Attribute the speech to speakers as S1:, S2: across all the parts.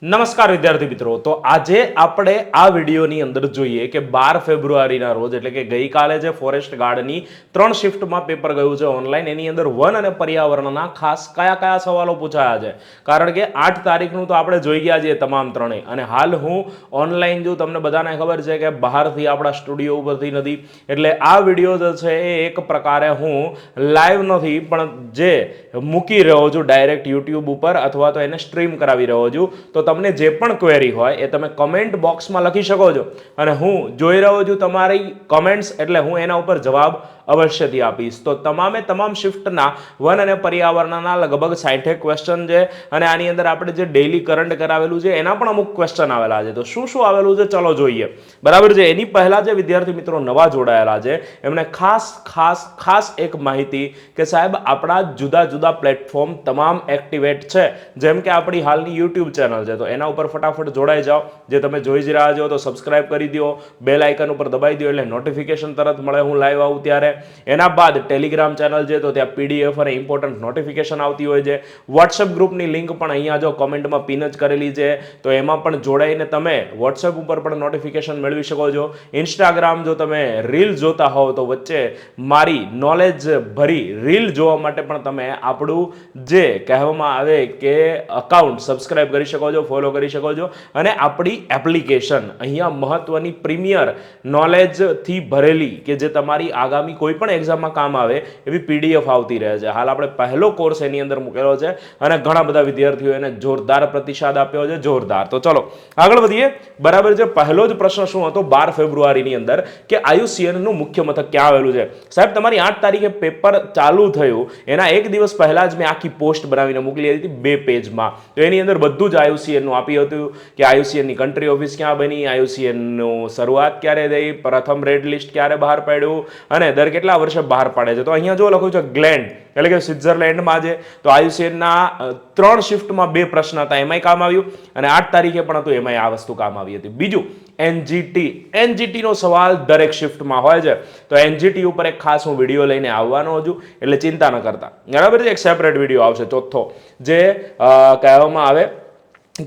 S1: નમસ્કાર વિદ્યાર્થી મિત્રો, તો આજે આપણે આ વિડીયોની અંદર જોઈએ કે 12 ફેબ્રુઆરીના રોજ એટલે કે ગઈકાલે જે ફોરેસ્ટ ગાર્ડની 3 શિફ્ટમાં પેપર ગયું છે ઓનલાઈન, એની અંદર વન અને પર્યાવરણના ખાસ કયા કયા સવાલો પૂછાયા છે. કારણ કે 8 તારીખનું તો આપણે જોઈ ગયા છીએ તમામ ત્રણેય, અને હાલ હું ઓનલાઈન જો તમને બધાને ખબર છે કે બહારથી આપણા સ્ટુડિયો ઉપરથી નથી, એટલે આ વિડીયો જે છે એ એક પ્રકારે હું લાઈવ નથી પણ જે મૂકી રહ્યો છું ડાયરેક્ટ યુટ્યુબ ઉપર અથવા તો એને સ્ટ્રીમ કરાવી રહ્યો છું. તો તમને જે પણ ક્વેરી હોય એ તમે કમેન્ટ બોક્સમાં લખી શકો છો અને હું જોઈ રહ્યો છું તમારી કમેન્ટ્સ, એટલે હું એના ઉપર જવાબ અવશ્યથી આપીશ. તો તમામ શિફ્ટના વન અને પર્યાવરણના લગભગ 60 ક્વેશ્ચન છે, અને આની અંદર આપણે જે ડેઇલી કરંટ કરાવેલું છે એના પણ અમુક ક્વેશ્ચન આવેલા છે. તો શું શું આવેલું છે ચલો જોઈએ. બરાબર છે. એની પહેલા જે વિદ્યાર્થી મિત્રો નવા જોડાયેલા છે એમને ખાસ એક માહિતી કે સાહેબ આપણા જુદા જુદા પ્લેટફોર્મ તમામ એક્ટિવેટ છે, જેમ કે આપણી હાલની યુટ્યુબ ચેનલ છે, તો એના ઉપર ફટાફટ જોડાઈ જાઓ. જે તમે જોઈ જ રહ્યા છો તો સબસ્ક્રાઇબ કરી દો, બેલ આઇકન ઉપર દબાઈ દો એટલે નોટિફિકેશન તરત મળે હું લાઈવ આવું ત્યારે. એના બાદ ટેલિગ્રામ ચેનલ છે તો ત્યાં પીડીએફ અને ઇમ્પોર્ટન્ટ નોટિફિકેશન આવતી હોય છે. વોટ્સએપ ગ્રુપની લિંક પણ અહીંયા જો કોમેન્ટમાં પિન જ કરેલી છે, તો એમાં પણ જોડાઈને તમે વોટ્સએપ ઉપર પણ નોટિફિકેશન મેળવી શકો છો. ઇન્સ્ટાગ્રામ જો તમે રીલ જોતા હોવ તો વચ્ચે મારી નોલેજ ભરી રીલ જોવા માટે પણ તમે આપણું જે કહેવામાં આવે કે અકાઉન્ટ સબસ્ક્રાઇબ કરી શકો છો, ફોલો કરી શકો છો. અને આપણી એપ્લિકેશન અહીંયા મહત્વની પ્રીમિયર નોલેજથી ભરેલી કે જે તમારી આગામી કોઈ પણ એક્ઝામમાં કામ આવે એવી પીડીએફ આવતી રહે છે. હાલ આપણે પહેલો કોર્સ એની અંદર મૂકેલો છે અને ઘણા બધા વિદ્યાર્થીઓ એને જોરદાર પ્રતિસાદ આપ્યો છે, જોરદાર. તો ચલો આગળ વધીએ. બરાબર છે. પહેલો જ પ્રશ્ન શું હતો 12 ફેબ્રુઆરીની અંદર કે IUCNનું મુખ્ય મથક ક્યાં આવેલું છે? સાહેબ તમારી 8 તારીખે પેપર ચાલુ થયું એના એક દિવસ પહેલા જ મેં આખી પોસ્ટ બનાવીને મોકલી હતી 2 પેજમાં. તો એની અંદર બધું જ IUCNનું આપ્યું હતું કે IUCNની કન્ટ્રી ઓફિસ ક્યાં બની, IUCNનું શરૂઆત ક્યારે થઈ, પ્રથમ રેડ લિસ્ટ ક્યારે બહાર પાડ્યું અને દર કેટલા વર્ષે બહાર પાડે છે. તો અહીંયા જો લખ્યું છે ગ્લેન્ડ એટલે કે સ્વિટ્ઝરલેન્ડમાં છે. તો IUCNના 3 શિફ્ટમાં 2 પ્રશ્ન હતા, એમાંય કામ આવ્યું, અને 8 તારીખે પણ હતું એમાંય આ વસ્તુ કામ આવી હતી. બીજું NGT નો સવાલ દરેક શિફ્ટમાં હોય છે, તો NGT ઉપર એક ખાસ હું વિડીયો લઈને આવવાનો છું, એટલે ચિંતા ન કરતા. બરાબર છે. એક સેપરેટ વિડીયો આવશે ચોથો, જે કહેવામાં આવે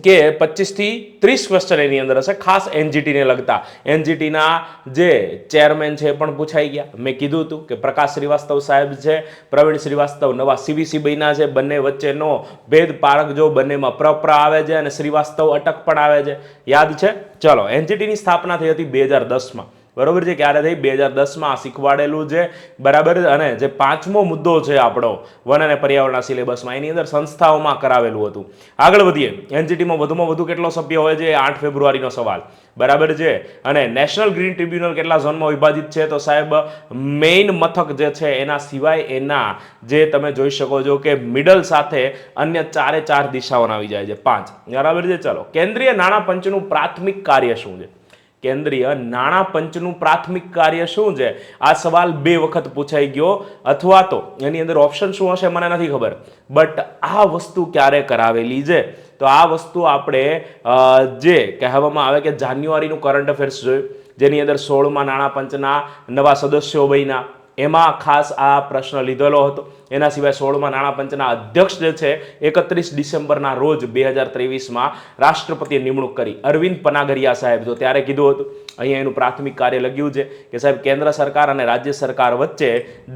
S1: કે 25 થી 30 ક્વેશ્ચન એની અંદર હશે ખાસ NGTને લગતા. NGTના જે ચેરમેન છે એ પણ પૂછાઈ ગયા. મેં કીધું હતું કે પ્રકાશ શ્રીવાસ્તવ સાહેબ છે, પ્રવીણ શ્રીવાસ્તવ નવા CVC બન્યા છે, બંને વચ્ચેનો ભેદ પારખજો, બંનેમાં પ્ર આવે છે અને શ્રીવાસ્તવ અટક પણ આવે છે, યાદ છે? ચલો, NGTની સ્થાપના થઈ હતી 2010માં. બરોબર છે. ક્યારે થઈ? 2010માં શીખવાડેલું છે. બરાબર. અને જે 5મો મુદ્દો છે આપણો વન અને પર્યાવરણના સિલેબસમાં, એની અંદર સંસ્થાઓમાં કરાવેલું હતું. આગળ વધીએ. NGTમાં વધુમાં વધુ કેટલો સભ્ય હોય છે? 8 ફેબ્રુઆરીનો સવાલ. બરાબર છે. અને નેશનલ ગ્રીન ટ્રિબ્યુનલ કેટલા ઝોનમાં વિભાજિત છે? તો સાહેબ મેઇન મથક જે છે એના સિવાય એના જે તમે જોઈ શકો છો કે મિડલ સાથે અન્ય 4 દિશાઓના આવી જાય છે 5. બરાબર છે. ચલો, કેન્દ્રીય નાણાં પંચનું પ્રાથમિક કાર્ય શું છે? કેન્દ્રીય નાણાં પંચનું પ્રાથમિક કાર્ય શું છે? આ સવાલ 2 વખત પૂછાઈ ગયો, અથવા તો એની અંદર ઓપ્શન શું હશે મને નથી ખબર, બટ આ વસ્તુ ક્યારે કરાવેલી છે? તો આ વસ્તુ આપણે જે કહેવામાં આવે કે જાન્યુઆરીનું કરંટ અફેર્સ જોયું, જેની અંદર 16માં નાણાં પંચના નવા સદસ્યો બન્યા, એમાં ખાસ આ પ્રશ્ન લીધેલો હતો. એના સિવાય 16માં નાણાં પંચના અધ્યક્ષ જે છે 31 ડિસેમ્બરના રોજ 2023માં રાષ્ટ્રપતિએ નિમણૂક કરી, અરવિંદ પનાગરિયા સાહેબ. તો ત્યારે કીધું હતું, અહીંયા એનું પ્રાથમિક કાર્ય લખ્યું છે કે સાહેબ કેન્દ્ર સરકાર અને રાજ્ય સરકાર વચ્ચે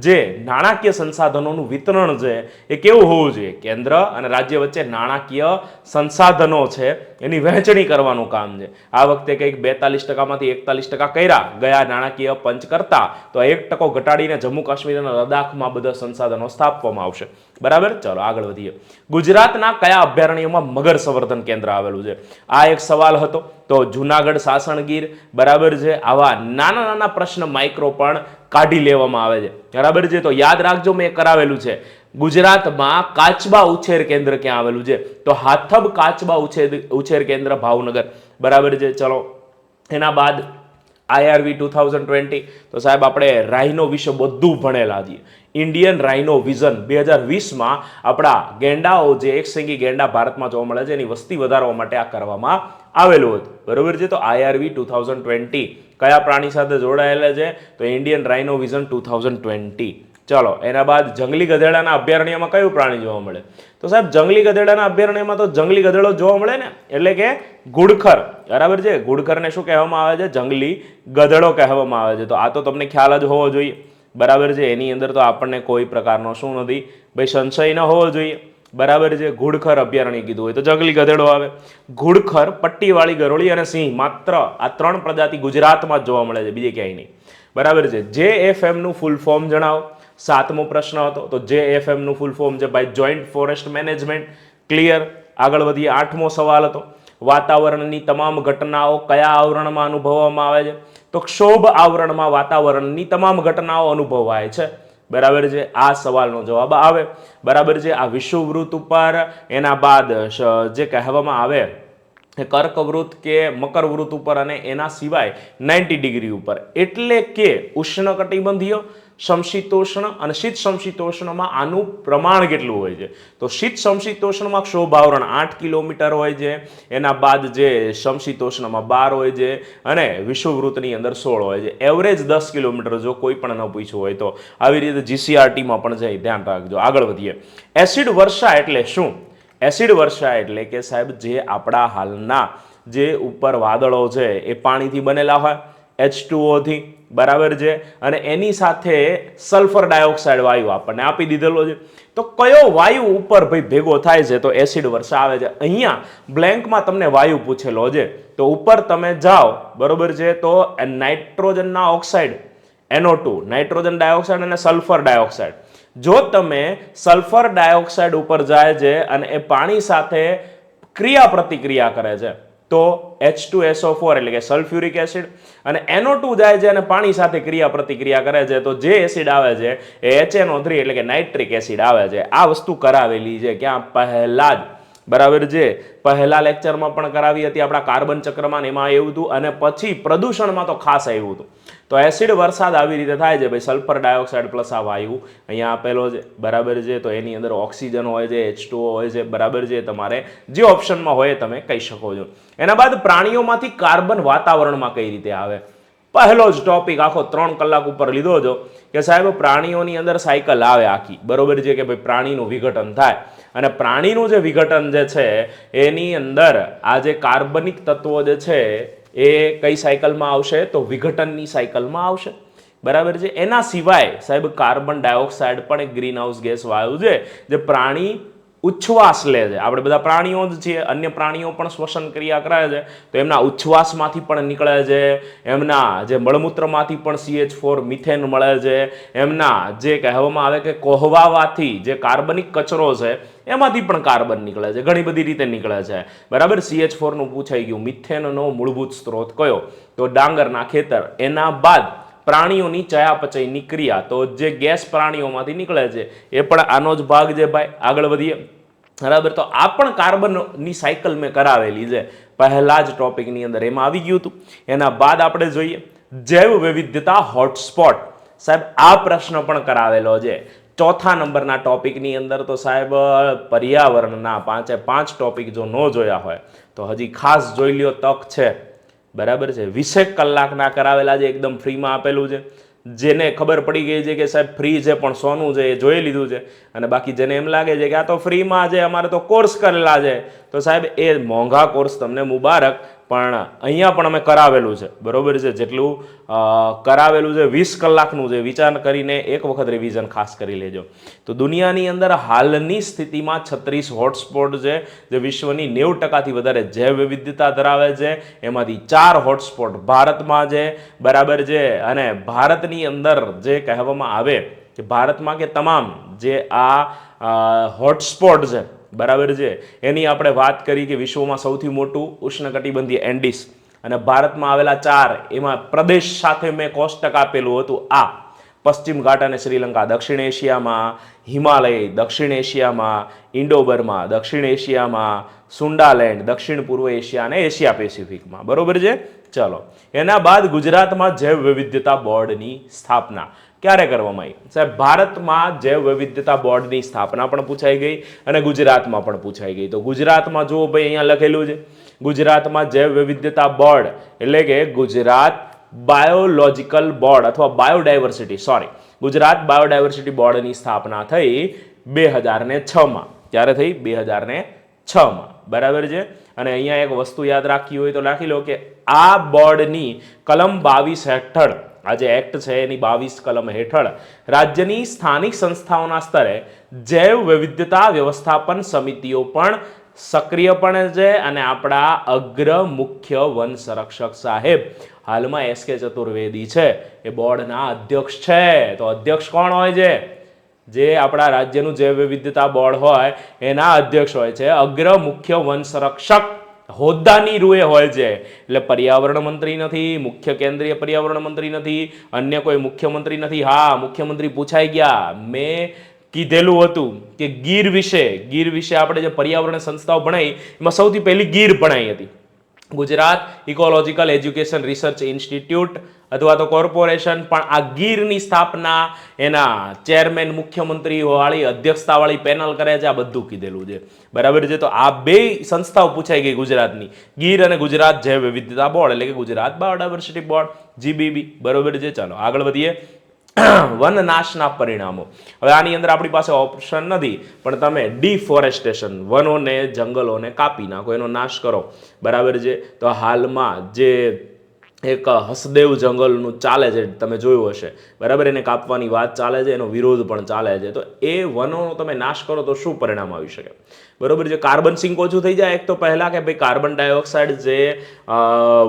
S1: જે નાણાકીય સંસાધનોનું વિતરણ છે એ કેવું હોવું જોઈએ? કેન્દ્ર અને રાજ્ય વચ્ચે નાણાકીય સંસાધનો છે એની વહેંચણી કરવાનું કામ છે. આ વખતે કંઈક 42%માંથી 41% કર્યા ગયા નાણાકીય પંચ કરતા, તો 1% ઘટાડીને જમ્મુ કાશ્મીર અને લદ્દાખમાં બધા સંસાધનો સ્થાપવામાં આવશે. બરાબર. ચલો આગળ વધીએ. ગુજરાતના કયા અભયારણ્યમાં મગર સંવર્ધન કેન્દ્ર આવેલું છે? આ એક સવાલ હતો. તો જુનાગઢ, સાસણગીર. બરાબર છે. આવા નાના નાના પ્રશ્ન માઇક્રો પણ કાઢી લેવામાં આવે છે. બરાબર છે. તો યાદ રાખજો, મેં કરાવેલું છે. ગુજરાતમાં કાચબા ઉછેર કેન્દ્ર ક્યાં આવેલું છે? તો હાથબ કાચબા ઉછેર કેન્દ્ર ભાવનગર. બરાબર છે. ચલો, એના બાદ IRV 2020. તો સાહેબ આપણે રાઇનો વિશે બધું ભણેલા છીએ. ઇન્ડિયન રાઇનો વિઝન 2020માં આપણા ગેંડાઓ જે એકસેંગી ગેંડા ભારતમાં જોવા મળે છે એની વસ્તી વધારવા માટે આ કરવામાં આવેલું હતું. બરોબર છે. તો IRV 2020 કયા પ્રાણી સાથે જોડાયેલા છે? તો ઇન્ડિયન રાઇનો વિઝન 2020. ચાલો એના બાદ જંગલી ગધેડાના અભયારણ્યમાં કયું પ્રાણી જોવા મળે? તો સાહેબ જંગલી ગધેડાના અભયારણ્યમાં તો જંગલી ગધેડો જોવા મળે ને, એટલે કે ઘુડખર. બરાબર છે, ઘુડખરને શું કહેવામાં આવે છે? જંગલી ગધેડો કહેવામાં આવે છે. તો આ તો તમને ખ્યાલ જ હોવો જોઈએ. બરાબર છે, એની અંદર તો આપણને કોઈ પ્રકારનો શું નથી ભાઈ સંશય ન હોવો જોઈએ. બરાબર છે, ઘુડખર અભયારણ્ય કીધું હોય તો જંગલી ગધેડો આવે. ઘુડખર, પટ્ટીવાળી ગરોળી અને સિંહ, માત્ર આ 3 પ્રજાતિ ગુજરાતમાં જ જોવા મળે છે, બીજે ક્યાંય નહીં. બરાબર છે. JFM નું ફૂલ ફોર્મ જણાવો. 7મો પ્રશ્ન હતો. તો JFM નું ફૂલ ફોર્મ છે ભાઈ જોઈન્ટ ફોરેસ્ટ મેનેજમેન્ટ. ક્લિયર. આગળ વધીએ. 8મો સવાલ હતો, વાતાવરણની તમામ ઘટનાઓ કયા આવરણમાં અનુભવવામાં આવે છે? તો ક્ષોભ આવરણમાં વાતાવરણની તમામ ઘટનાઓ અનુભવાય છે. બરાબર છે, આ સવાલનો જવાબ આવે. બરાબર છે, આ વિષુવવૃત્ત ઉપર, એના બાદ જે કહેવામાં આવે કર્કવૃત્ત કે મકરવૃત્ત ઉપર, અને એના સિવાય 90 ડિગ્રી ઉપર, એટલે કે ઉષ્ણકટિબંધીય, સમશીતોષ્ણ અને શીત સમશીતોષ્ણમાં આનું પ્રમાણ કેટલું હોય છે? તો શીત સમશીતોષ્ણમાં ક્ષોભ આવરણ 8 કિલોમીટર હોય છે. એના બાદ જે સમશીતોષ્ણમાં 12 હોય છે અને વિષુવવૃત્તની અંદર 16 હોય છે. એવરેજ 10 કિલોમીટર, જો કોઈ પણ ન પૂછ્યું હોય તો. આવી રીતે GCRTમાં પણ જઈ ધ્યાન રાખજો. આગળ વધીએ. એસિડ વર્ષા એટલે શું? એસિડ વર્ષા એટલે કે સાહેબ જે આપણા હાલના જે ઉપર વાદળો છે એ પાણીથી બનેલા હોય, H2O થી. બરાબર છે, અને એની સાથે સલ્ફર ડાયોક્સાઇડ વાયુ આપણને આપી દીધેલો છે. તો કયો વાયુ ઉપર ભાઈ ભેગો થાય છે તો એસિડ વર્ષા આવે છે? અહીંયા બ્લેન્કમાં તમને વાયુ પૂછેલો છે, તો ઉપર તમે જાઓ. બરોબર છે, તો નાઇટ્રોજનના ઓક્સાઇડ NO2, નાઇટ્રોજન ડાયોક્સાઇડ અને સલ્ફર ડાયોક્સાઇડ. જો તમે સલ્ફર ડાયોક્સાઇડ ઉપર જાય છે અને એ પાણી સાથે ક્રિયા પ્રતિક્રિયા કરે છે, તો H2SO4 એટલે કે સલ્ફ્યુરિક એસિડ, અને NO2 જાય છે અને પાણી સાથે ક્રિયા પ્રતિક્રિયા કરે છે, તો જે એસિડ આવે છે એ HNO3 એટલે કે નાઇટ્રિક એસિડ આવે છે. આ વસ્તુ કરાવેલી છે ક્યાં? પહેલા જ. બરાબર છે, પહેલા લેક્ચરમાં પણ કરાવી હતી આપણા કાર્બન ચક્રમાં, એમાં એવું હતું, અને પછી પ્રદૂષણમાં તો ખાસ આવ્યું હતું. તો એસિડ વરસાદ આવી રીતે થાય છે ભાઈ, સલ્ફર ડાયોક્સાઇડ પ્લસ આ વાયુ અહીંયા આપેલો છે. બરાબર છે, તો એની અંદર ઓક્સિજન હોય છે, H2O હોય છે. બરાબર છે, તમારે જે ઓપ્શનમાં હોય તમે કહી શકો છો. એના બાદ પ્રાણીઓમાંથી કાર્બન વાતાવરણમાં કઈ રીતે આવે? પહેલો જ ટોપિક આખો 3 કલાક ઉપર લીધો છો કે સાહેબ પ્રાણીઓની અંદર સાયકલ આવે આખી. બરોબર છે, કે ભાઈ પ્રાણીનું વિઘટન થાય, અને પ્રાણીનું જે વિઘટન જે છે એની અંદર આ જે કાર્બનિક તત્વો જે છે એ કઈ સાયકલમાં આવશે? તો વિઘટનની સાયકલમાં આવશે. બરાબર છે. એના સિવાય સાહેબ કાર્બન ડાયોક્સાઇડ પણ એક ગ્રીન હાઉસ ગેસ વાયુ છે જે પ્રાણી ઉચ્છ્વાસ લે છે. આપણે બધા પ્રાણીઓ જ છીએ, અન્ય પ્રાણીઓ પણ શ્વસન ક્રિયા કરે છે, તો એમના ઉચ્છ્વાસમાંથી પણ નીકળે છે, એમના જે મળમૂત્રમાંથી પણ CH4 મિથેન મળે છે, એમના જે કહેવામાં આવે કે કોહવાવાથી જે કાર્બનિક કચરો છે એમાંથી પણ કાર્બન નીકળે છે, ઘણી બધી રીતે નીકળે છે. બરાબર. CH4 નું પૂછાઈ ગયું. મિથેનનો મૂળભૂત સ્ત્રોત કયો? તો ડાંગરના ખેતર. એના બાદ પ્રાણીઓની ચયાપચયની ક્રિયા, તો જે ગેસ પ્રાણીઓમાંથી નીકળે છે એ પણ આનો જ ભાગ છે ભાઈ. આગળ વધીએ. બરાબર, તો આ પણ કાર્બનની સાયકલ મેં કરાવેલી છે પહેલા જ ટોપિકની અંદર, એમાં આવી ગયું હતું. એના બાદ આપણે જોઈએ જૈવ વિવિધતા હોટસ્પોટ. સાહેબ આ પ્રશ્ન પણ કરાવેલો છે 4થા નંબરના ટોપિકની અંદર. તો સાહેબ પર્યાવરણના 5 ટોપિક જો ન જોયા હોય તો હજી ખાસ જોઈ લ્યો, તક છે. બરાબર છે, 20 કલાકના કરાવેલા છે, એકદમ ફ્રીમાં આપેલું છે. જેને ખબર પડી ગઈ છે કે સાહેબ ફ્રી છે પણ સોનું છે એ જોઈ લીધું છે, અને બાકી જેને એમ લાગે છે કે આ તો ફ્રીમાં છે, અમારે તો કોર્સ કરેલા છે, તો સાહેબ એ મોંઘા કોર્સ તમને મુબારક, પણ અહીંયા પણ અમે કરાવેલું છે. બરોબર છે, જેટલું કરાવેલું છે 20 કલાકનું છે. વિચાર કરીને એક વખત રિવિઝન ખાસ કરી લેજો. તો દુનિયાની અંદર હાલની સ્થિતિમાં 36 હોટસ્પોટ છે જે વિશ્વની 90%થી વધારે જૈવ વિવિધતા ધરાવે છે. એમાંથી 4 હોટસ્પોટ ભારતમાં છે. બરાબર છે, અને ભારતની અંદર જે કહેવામાં આવે કે ભારતમાં કે તમામ જે આ હોટસ્પોટ છે, બરાબર છે, એની આપણે વાત કરી કે વિશ્વમાં સૌથી મોટું ઉષ્ણકટિબંધીય એન્ડિસ, અને ભારતમાં આવેલા 4, એમાં પ્રદેશ સાથે મેં કોષ્ટક આપેલું હતું. આ પશ્ચિમ ઘાટ અને શ્રીલંકા દક્ષિણ એશિયામાં, હિમાલય દક્ષિણ એશિયામાં, ઇન્ડો બર્મા દક્ષિણ એશિયામાં, સુંડાલેન્ડ દક્ષિણ પૂર્વ એશિયા અને એશિયા પેસિફિકમાં. બરોબર છે. ચલો, એના બાદ ગુજરાતમાં જૈવ વિવિધતા બોર્ડની સ્થાપના ક્યારે કરવામાં આવી? સાહેબ ભારતમાં જૈવ વિવિધતા બોર્ડની સ્થાપના પણ પૂછાઈ ગઈ અને ગુજરાતમાં પણ પૂછાઈ ગઈ. તો ગુજરાતમાં જુઓ ભાઈ, અહીંયા લખેલું છે ગુજરાતમાં જૈવ વિવિધતા બોર્ડ એટલે કે ગુજરાત બાયોલોજિકલ બોર્ડ અથવા ગુજરાત બાયોડાયવર્સિટી બોર્ડની સ્થાપના થઈ 2006માં. ત્યારે થઈ 2006માં. બરાબર છે. અને અહીંયા એક વસ્તુ યાદ રાખવી હોય તો રાખી લો કે આ બોર્ડની કલમ 22 હેઠળ, આ જે એક્ટ છે એની 22 કલમ હેઠળ રાજ્યની સ્થાનિક સંસ્થાઓના સ્તરે જૈવ વિવિધતા વ્યવસ્થાપન સમિતિઓ પણ સક્રિયપણે છે. અને આપણા અગ્ર મુખ્ય વન સંરક્ષક સાહેબ હાલમાં એસ.કે. ચતુર્વેદી છે એ બોર્ડના અધ્યક્ષ છે. તો અધ્યક્ષ કોણ હોય છે? જે આપણા રાજ્યનું જૈવ વિવિધતા બોર્ડ હોય એના અધ્યક્ષ હોય છે અગ્ર મુખ્ય વન સંરક્ષક. હોદ્દાની રૂએ હોય છે. એટલે પર્યાવરણ મંત્રી નથી, મુખ્ય કેન્દ્રીય પર્યાવરણ મંત્રી નથી, અન્ય કોઈ મુખ્યમંત્રી નથી. હા, મુખ્યમંત્રી પૂછાઈ ગયા. મેં કીધેલું હતું કે ગીર વિશે આપણે જે પર્યાવરણ સંસ્થાઓ ભણાઈ એમાં સૌથી પહેલી ગીર ભણાઈ હતી. Gujarat ecological education research institute અથવા તો કોર્પોરેશન. પણ આ ગીરની સ્થાપના એના ચેરમેન મુખ્યમંત્રી વાળી અધ્યક્ષતાવાળી પેનલ કરે છે. આ બધું કીધેલું છે. બરાબર છે. તો આ બે સંસ્થાઓ પૂછાઈ ગઈ ગુજરાતની, ગીર અને ગુજરાત જૈવ વિવિધતા બોર્ડ એટલે કે ગુજરાત બાયોડાયવર્સિટી બોર્ડ, GBB. બરોબર છે. ચાલો આગળ વધીએ. વન નાશના પરિણામો. હવે આની અંદર આપણી પાસે ઓપ્શન નથી, પણ તમે ડિફોરેસ્ટેશન, વનોને જંગલોને કાપી નાખો, એનો નાશ કરો. બરાબર છે. તો હાલમાં જે એક હસદેવ જંગલનું ચાલે છે, તમે જોયું હશે. બરાબર, એને કાપવાની વાત ચાલે છે, એનો વિરોધ પણ ચાલે છે. તો એ વનોનો તમે નાશ કરો તો શું પરિણામ આવી શકે? બરોબર છે. કાર્બન સિંક ઓછું થઈ જાય. એક તો પહેલા કે ભાઈ કાર્બન ડાયોક્સાઇડ જે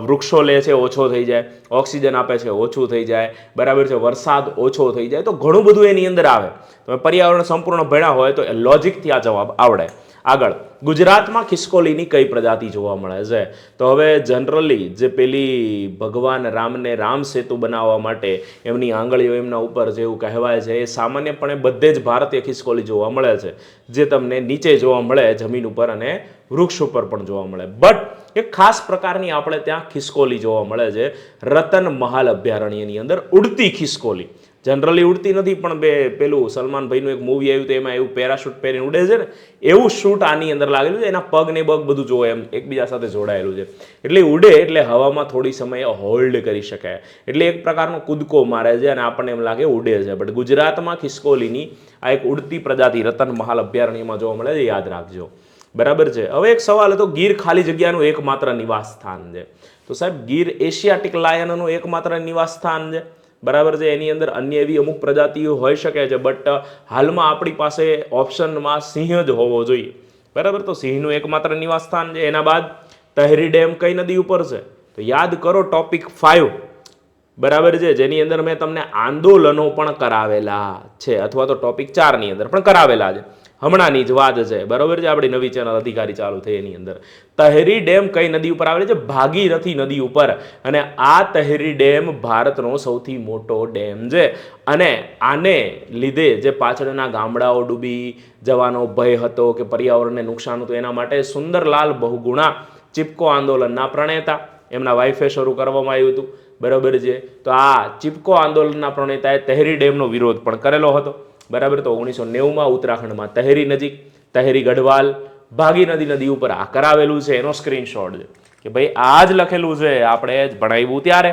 S1: વૃક્ષો લે છે ઓછો થઈ જાય, ઓક્સિજન આપે છે ઓછું થઈ જાય. બરાબર છે. વરસાદ ઓછો થઈ જાય. તો ઘણું બધું એની અંદર આવે. તમે પર્યાવરણ સંપૂર્ણ ભણ્યા હોય તો લોજિકથી આ જવાબ આવડે. આગળ, ગુજરાતમાં ખિસકોલીની કઈ પ્રજાતિ જોવા મળે છે? તો હવે જનરલી જે પેલી ભગવાન રામને રામ સેતુ બનાવવા માટે એમની આંગળીઓ એમના ઉપર જેવું કહેવાય છે, એ સામાન્યપણે બધે જ ભારતીય ખિસકોલી જોવા મળે છે, જે તમને નીચે જોવા મળે જમીન ઉપર અને વૃક્ષ ઉપર પણ જોવા મળે. બટ એક ખાસ પ્રકારની આપણે ત્યાં ખિસકોલી જોવા મળે છે રતન મહાલ અભયારણ્યની અંદર. ઉડતી ખિસકોલી. જનરલી ઉડતી નથી, પણ પેલું સલમાન ભાઈનું એક મૂવી આવ્યું તો એમાં એવું પેરાશૂટ પહેરીને ઉડે છે ને, એવું શૂટ આની અંદર લાગેલું છે. એના પગ ને બગ બધું જોવે એમ એકબીજા સાથે જોડાયેલું છે. એટલે ઉડે એટલે હવામાં થોડી સમય હોલ્ડ કરી શકે, એટલે એક પ્રકારનો કૂદકો મારે છે અને આપણને એમ લાગે ઉડે છે. બટ ગુજરાતમાં ખિસકોલીની આ એક ઉડતી પ્રજાતિ રતન મહાલ અભયારણ્યમાં જોવા મળે છે, યાદ રાખજો. બરાબર છે. હવે એક સવાલ હતો, ગીર ખાલી જગ્યાનું એકમાત્ર નિવાસ સ્થાન છે. તો સાહેબ, ગીર એશિયાટિક લાયનનું એકમાત્ર નિવાસ સ્થાન છે. બરાબર છે. એની અંદર અન્ય એવી અમુક પ્રજાતિઓ હોઈ શકે છે, બટ હાલમાં આપણી પાસે ઓપ્શનમાં સિંહ જ હોવો જોઈએ. બરાબર. તો સિંહનું એકમાત્ર નિવાસ સ્થાન છે. એના બાદ તહેરી ડેમ કઈ નદી ઉપર છે? તો યાદ કરો ટોપિક 5. બરાબર છે. જેની અંદર મેં તમને આંદોલનો પણ કરાવેલા છે, અથવા તો ટોપિક 4 ની અંદર પણ કરાવેલા છે. હમણાંની જ વાત છે. બરાબર છે. આપણી નવી ચેનલ અધિકારી ચાલુ થઈ એની અંદર તહેરી ડેમ કઈ નદી ઉપર આવેલી છે? ભાગીરથી નદી ઉપર. અને આ તહેરી ડેમ ભારતનો સૌથી મોટો ડેમ છે. અને આને લીધે જે પાછળના ગામડાઓ ડૂબી જવાનો ભય હતો કે પર્યાવરણને નુકસાન હતું, એના માટે સુંદરલાલ બહુગુણા ચિપકો આંદોલનના પ્રણેતા, એમના વાઇફે શરૂ કરવામાં આવ્યું હતું. બરાબર છે. તો આ ચિપકો આંદોલનના પ્રણેતાએ તહેરી ડેમનો વિરોધ પણ કરેલો હતો. બરાબર. તો 1990માં ઉત્તરાખંડમાં તહેરી નજીક તહેરી ગઢવાલ ભાગીરથી નદી ઉપર આ કરાવેલું છે. એનો સ્ક્રીનશોટ છે કે ભાઈ આ જ લખેલું છે, આપણે જ ભણાવ્યું ત્યારે.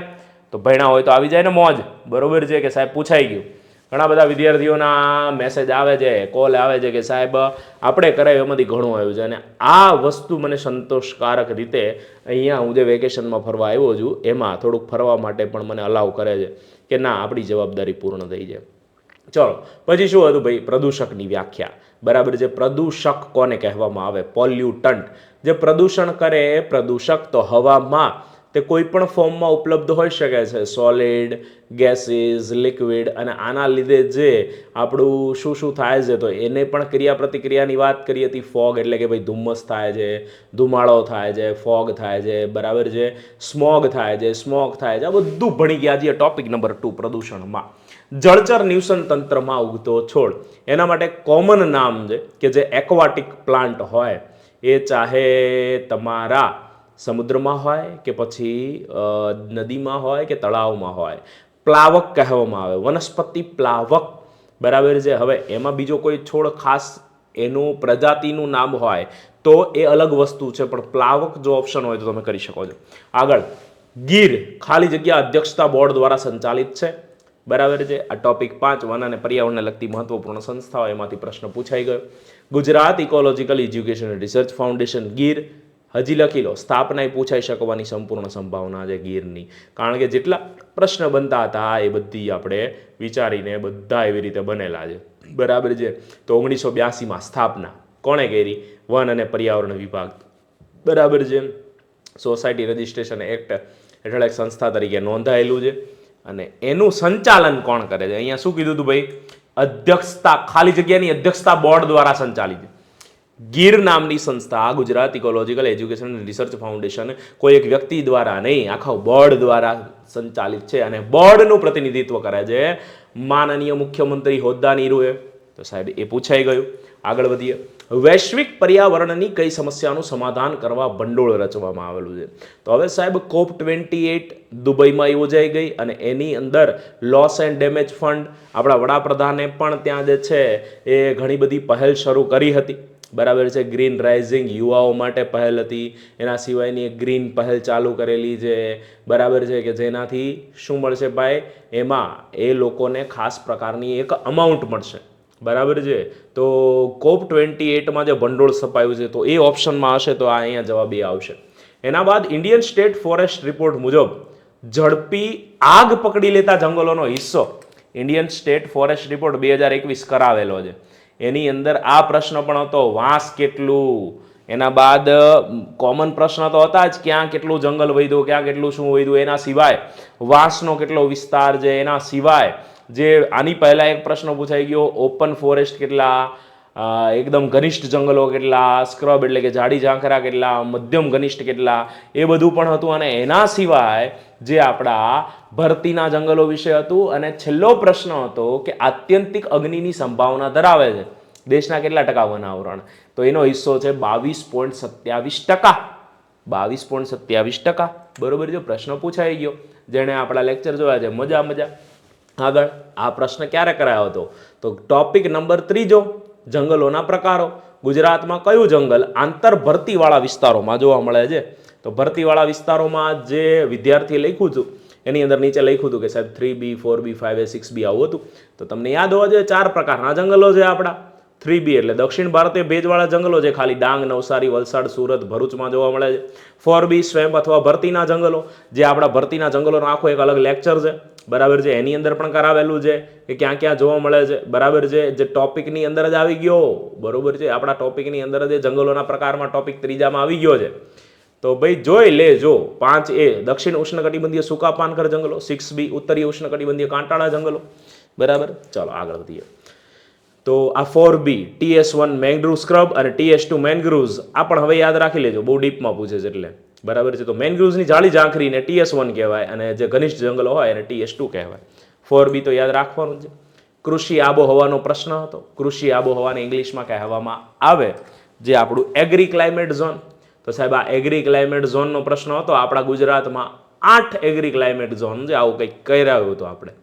S1: તો ભણ્યા હોય તો આવી જાય ને મોજ. બરોબર છે કે સાહેબ પૂછાઈ ગયું. ઘણા બધા વિદ્યાર્થીઓના મેસેજ આવે છે, કોલ આવે છે કે સાહેબ આપણે કરાવ્યું એમાંથી ઘણું આવ્યું છે. અને આ વસ્તુ મને સંતોષકારક રીતે અહીંયા હું જે વેકેશનમાં ફરવા આવ્યો છું એમાં થોડુંક ફરવા માટે પણ મને અલાઉ કરે છે કે ના, આપણી જવાબદારી પૂર્ણ થઈ જાય. ચલો પછી શું હતું ભાઈ? પ્રદૂષકની વ્યાખ્યા. બરાબર છે. પ્રદૂષક કોને કહેવામાં આવે? પોલ્યુટન્ટ. જે પ્રદૂષણ કરે એ પ્રદૂષક. તો હવામાં તે કોઈ પણ ફોર્મમાં ઉપલબ્ધ હોઈ શકે છે, સોલિડ, ગેસીસ, લિક્વિડ. અને આના લીધે જે આપણું શું શું થાય છે, તો એને પણ ક્રિયા પ્રતિક્રિયાની વાત કરી હતી. ફોગ એટલે કે ભાઈ ધુમ્મસ થાય છે, ધુમાડો થાય છે, ફોગ થાય છે. બરાબર છે. સ્મોગ થાય છે, સ્મોક થાય છે. આ બધું ભણી ગયા છીએ ટોપિક નંબર 2 પ્રદૂષણમાં. જળચર નિવસન તંત્રમાં ઉગતો છોડ. એના માટે કોમન નામ છે કે જે એક્વાટિક પ્લાન્ટ હોય, એ ચાહે તમારા સમુદ્રમાં હોય કે પછી નદીમાં હોય કે તળાવમાં હોય, પ્લાવક કહેવામાં આવે. વનસ્પતિ પ્લાવક. બરાબર છે. હવે એમાં બીજો કોઈ છોડ ખાસ એનું પ્રજાતિનું નામ હોય તો એ અલગ વસ્તુ છે, પણ પ્લાવક જો ઓપ્શન હોય તો તમે કરી શકો છો. આગળ, ગીર ખાલી જગ્યા અધ્યક્ષતા બોર્ડ દ્વારા સંચાલિત છે, બરાબર છે. આ ટોપિક 5 વન અને પર્યાવરણને લગતી મહત્વપૂર્ણ સંસ્થાઓ, એમાંથી પ્રશ્ન પૂછાઈ ગયો. Gujarat ecological education research foundation Gir, હજી લખી લો, સ્થાપના પૂછાઈ શકવાની સંપૂર્ણ સંભાવના છે ગીરની, કારણ કે જેટલા પ્રશ્ન બનતા હતા એ બધી આપણે વિચારીને બધા એવી રીતે બનેલા છે, બરાબર છે. તો 1982માં સ્થાપના કોણે કરી? વન અને પર્યાવરણ વિભાગ, બરાબર છે. સોસાયટી રજિસ્ટ્રેશન એક્ટ હેઠળ એક સંસ્થા તરીકે નોંધાયેલું છે. અને એનું સંચાલન કોણ કરે છે? અહીંયા શું કીધું હતું ભાઈ? અધ્યક્ષતા, ખાલી જગ્યાની અધ્યક્ષતા બોર્ડ દ્વારા સંચાલિત. ગીર નામની સંસ્થા Gujarat ecological education research foundation કોઈ એક વ્યક્તિ દ્વારા નહીં, આખા બોર્ડ દ્વારા સંચાલિત છે. અને બોર્ડનું પ્રતિનિધિત્વ કરે છે માનનીય મુખ્યમંત્રી હોદ્દાની રૂએ. તો સાહેબ એ પૂછાઈ ગયું. આગળ વધીએ. વૈશ્વિક પર્યાવરણની કઈ સમસ્યાનું સમાધાન કરવા ભંડોળ રચવામાં આવેલું છે? તો હવે સાહેબ COP28 દુબઈમાં યોજાઈ ગઈ અને એની અંદર લોસ એન્ડ ડેમેજ ફંડ, આપણા વડાપ્રધાને પણ ત્યાં જે છે એ ઘણી બધી પહેલ શરૂ કરી હતી, બરાબર છે. ગ્રીન રાઇઝિંગ યુવાઓ માટે પહેલ હતી, એના સિવાયની એક ગ્રીન પહેલ ચાલુ કરેલી છે, બરાબર છે, કે જેનાથી શું મળશે ભાઈ? એમાં એ લોકોને ખાસ પ્રકારની એક અમાઉન્ટ મળશે, બરાબર છે. તો COP28માં જે ભંડોળ છપાયું છે તો એ ઓપ્શનમાં હશે, તો આ અહીંયા જવાબ એ આવશે. એના બાદ ઇન્ડિયન સ્ટેટ ફોરેસ્ટ રિપોર્ટ મુજબ ઝડપી આગ પકડી લેતા જંગલોનો હિસ્સો ઇન્ડિયન સ્ટેટ ફોરેસ્ટ રિપોર્ટ 2021 કરાવેલો છે. એની અંદર આ પ્રશ્ન પણ હતો, વાંસ કેટલું. એના બાદ કોમન પ્રશ્ન તો હતા જ, ક્યાં કેટલું જંગલ વધ્યું, ક્યાં કેટલું શું વધ્યું. એના સિવાય વાંસનો કેટલો વિસ્તાર છે. એના સિવાય જે આની પહેલા એક પ્રશ્ન પૂછાઈ ગયો, ઓપન ફોરેસ્ટ કેટલા, એકદમ ઘનિષ્ઠ જંગલો કેટલા, સ્ક્રબ એટલે કે જાડી ઝાંખરા કેટલા, મધ્યમ ઘનિષ્ઠ કેટલા, એ બધું પણ હતું. અને એના સિવાય જે આપણા ભરતીના જંગલો વિશે હતું. અને છેલ્લો પ્રશ્ન હતો કે આત્યંતિક અગ્નિની સંભાવના ધરાવે છે દેશના કેટલા ટકા વન આવરણ? તો એનો હિસ્સો છે 22.27%. 22.27%, બરોબર. જો પ્રશ્ન પૂછાઈ ગયો, જેણે આપણા લેક્ચર જોયા છે, મજા. આગળ આ પ્રશ્ન ક્યારે કરાયો હતો? તો ટોપિક નંબર 3, જંગલોના પ્રકારો. ગુજરાતમાં કયું જંગલ આંતર ભરતીવાળા વિસ્તારોમાં જોવા મળે છે? તો ભરતીવાળા વિસ્તારોમાં જે વિદ્યાર્થીએ લખ્યું હતું એની અંદર નીચે લખ્યું હતું કે સાહેબ 3B, 4B, 5A, 6B આવું હતું. તો તમને યાદ હોવા જોઈએ 4 પ્રકારના જંગલો છે આપણા. 3B એટલે દક્ષિણ ભારતીય ભેજવાળા જંગલો છે, ખાલી ડાંગ, નવસારી, વલસાડ, સુરત, ભરૂચમાં જોવા મળે છે. 4B સ્વેમ્પ અથવા ભરતીના જંગલો, જે આપણા ભરતીના જંગલોનો આખો એક અલગ લેક્ચર છે, બરાબર છે. એની અંદર પણ કરાવેલું છે કે ક્યાં ક્યાં જોવા મળે છે, બરાબર છે. જે ટોપિકની અંદર જ આવી ગયો, બરોબર છે. આપણા ટોપિકની અંદર જ જંગલોના પ્રકારમાં ટોપિક 3જામાં આવી ગયો છે. તો ભાઈ જોઈ લેજો. 5A દક્ષિણ ઉષ્ણકટિબંધીય સૂકા પાનખર જંગલો, 6B ઉત્તરીય ઉષ્ણકટિબંધીય કાંટાળા જંગલો, બરાબર. ચાલો આગળ વધીએ. તો આ 4B TS1 મેંગ્રુવ સ્ક્રબ અને TS2 મેંગ્રુવ્સ, આ પણ હવે યાદ રાખી લેજો, બહુ ડીપમાં પૂછે છે એટલે, બરાબર છે. તો મેંગ્રુવ્સની જાળી ઝાંખરીને TS1 કહેવાય અને જે ઘનિષ્ઠ જંગલો હોય એને TS2 કહેવાય. 4B તો યાદ રાખવાનું છે. કૃષિ આબોહવાનો પ્રશ્ન હતો. કૃષિ આબોહવાને ઇંગ્લિશમાં કહેવામાં આવે જે આપણું એગ્રી ક્લાઇમેટ ઝોન. તો સાહેબ આ એગ્રી ક્લાઇમેટ ઝોનનો પ્રશ્ન હતો. આપણા ગુજરાતમાં 8 એગ્રી ક્લાઇમેટ ઝોન છે. આવું કંઈક કરાવ્યું હતું આપણે,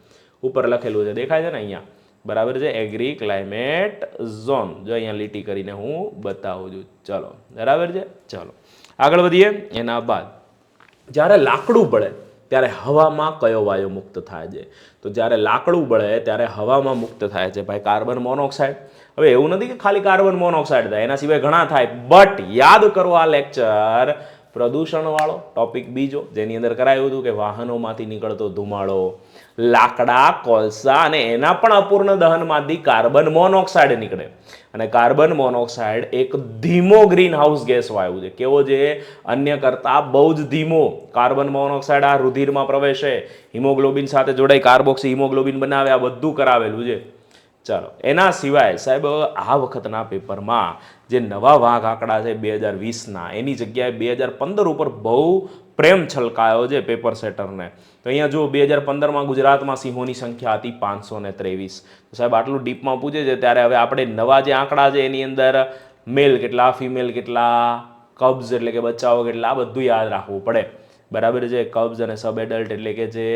S1: ઉપર લખેલું છે, દેખાય છે ને અહીંયા, બરાબર છે. એગ્રી ક્લાઇમેટ ઝોન, જો અહીંયા લીટી કરીને હું બતાવું છું. ચલો, બરાબર છે. ચલો આગળ વધીએ. એના બાદ જ્યારે લાકડું બળે ત્યારે હવામાં કયો વાયુ મુક્ત થાય છે? તો જ્યારે લાકડું બળે ત્યારે હવામાં મુક્ત થાય છે ભાઈ કાર્બન મોનોક્સાઇડ. હવે એવું નથી કે ખાલી કાર્બન મોનોક્સાઇડ થાય, એના સિવાય ઘણા થાય, બટ યાદ કરો આ લેક્ચર પ્રદૂષણવાળો ટોપિક બીજો, જેની અંદર કરાયું હતું કે વાહનોમાંથી નીકળતો ધુમાડો, લાકડા, કોલસા અને એના પણ અપૂર્ણ દહનમાંથી કાર્બન મોનોક્સાઇડ નીકળે. અને કાર્બન મોનોક્સાઇડ એક ધીમો ગ્રીન હાઉસ ગેસ વાયુ છે. કેવો છે? અન્ય કરતાં બહુ જ ધીમો. કાર્બન મોનોક્સાઇડ આ રુધિરમાં પ્રવેશે, હિમોગ્લોબિન સાથે જોડાઈ કાર્બોક્સી હિમોગ્લોબિન બનાવે, આ બધું કરાવેલું છે. ચાલો, એના સિવાય સાહેબ આ વખતના પેપરમાં જે નવા વાઘ આંકડા છે 2020ના, એની જગ્યાએ 2015 ઉપર બહુ પ્રેમ છલકાયો છે પેપર સેટરને. તો અહીંયા જો 2015માં ગુજરાતમાં સિંહોની સંખ્યા હતી 523. તો સાહેબ આટલું ડીપમાં પૂછે છે ત્યારે હવે આપણે નવા જે આંકડા છે એની અંદર મેલ કેટલા, ફિમેલ કેટલા, કબ્સ એટલે કે બચ્ચાઓ કેટલા, આ બધું યાદ રાખવું પડે, બરાબર છે. કબ્સ અને સબ એડલ્ટ એટલે કે જે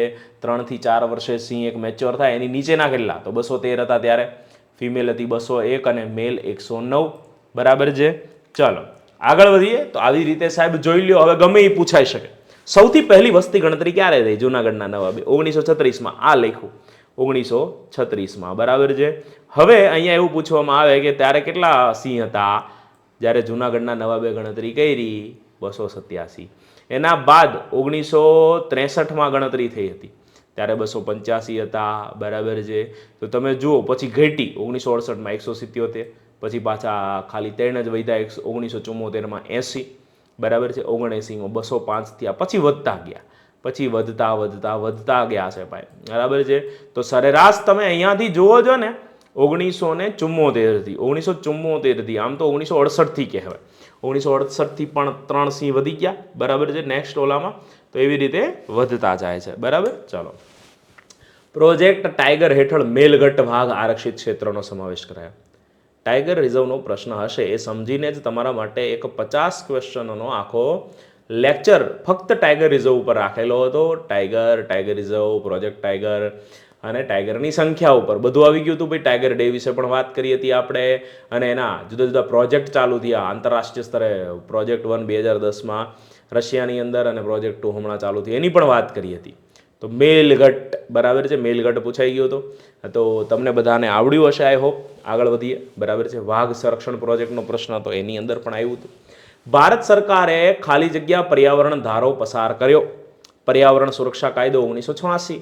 S1: 3 થી 4 વર્ષે સિંહ એક મેચ્યોર થાય એની નીચેના કેટલા? તો 213 હતા ત્યારે, ફિમેલ હતી 201 અને મેલ 109, બરાબર છે. ચાલો આગળ વધીએ. તો આવી રીતે સાહેબ જોઈ લ્યો, હવે ગમે એ પૂછાઈ શકે. સૌથી પહેલી વસ્તી ગણતરી ક્યારે થઈ જુનાગઢના નવાબે? 1936માં. આ લખ્યું 1936માં, બરાબર છે. હવે અહીંયા એવું પૂછવામાં આવે કે ત્યારે કેટલા સિંહ હતા જ્યારે જુનાગઢના નવાબે ગણતરી કરી? 287. એના બાદ 1963માં ગણતરી થઈ હતી ત્યારે 285 હતા, બરાબર છે. તો તમે જુઓ પછી ઘટી 1968માં 177, પછી પાછા ખાલી 3 જ વધ્યા 1974માં 80, બરાબર છે. 79માં 205 થયા, પછી વધતા ગયા, પછી વધતા ગયા છે ભાઈ, બરાબર છે. તો સરેરાશ તમે અહીંયાથી જુઓ છો ને 1974થી આમ તો 1968થી કહેવાય, 1968થી પણ 3 સિંહ વધી ગયા, બરાબર છે. નેક્સ્ટ ઓલામાં તો એવી રીતે વધતા જાય છે, બરાબર. ચાલો, પ્રોજેક્ટ ટાઈગર હેઠળ મેલઘટ વાઘ આરક્ષિત ક્ષેત્રનો સમાવેશ કરાયો. ટાઈગર રિઝર્વનો પ્રશ્ન હશે એ સમજીને જ તમારા માટે એક 50 ક્વેશ્ચનનો આખો લેક્ચર ફક્ત ટાઈગર રિઝર્વ ઉપર રાખેલો હતો. ટાઈગર રિઝર્વ, પ્રોજેક્ટ ટાઈગર અને ટાઈગરની સંખ્યા ઉપર બધું આવી ગયું હતું ભાઈ. ટાઈગર ડે વિશે પણ વાત કરી હતી આપણે, અને એના જુદા જુદા પ્રોજેક્ટ ચાલુ થયા આંતરરાષ્ટ્રીય સ્તરે. પ્રોજેક્ટ 1 2010માં રશિયાની અંદર અને પ્રોજેક્ટ 2 હમણાં ચાલુ થઈ, એની પણ વાત કરી હતી. તો મેલઘટ, બરાબર છે, મેલઘટ પૂછાઈ ગયો હતો, તો તમને બધાને આવડ્યું હશે આઈ હોપ. આગળ વધીએ, બરાબર છે. વાઘ સંરક્ષણ પ્રોજેક્ટનો પ્રશ્ન હતો, એની અંદર પણ આવ્યું હતું. ભારત સરકારે ખાલી જગ્યા પર્યાવરણ ધારો પસાર કર્યો. પર્યાવરણ સુરક્ષા કાયદો 1986,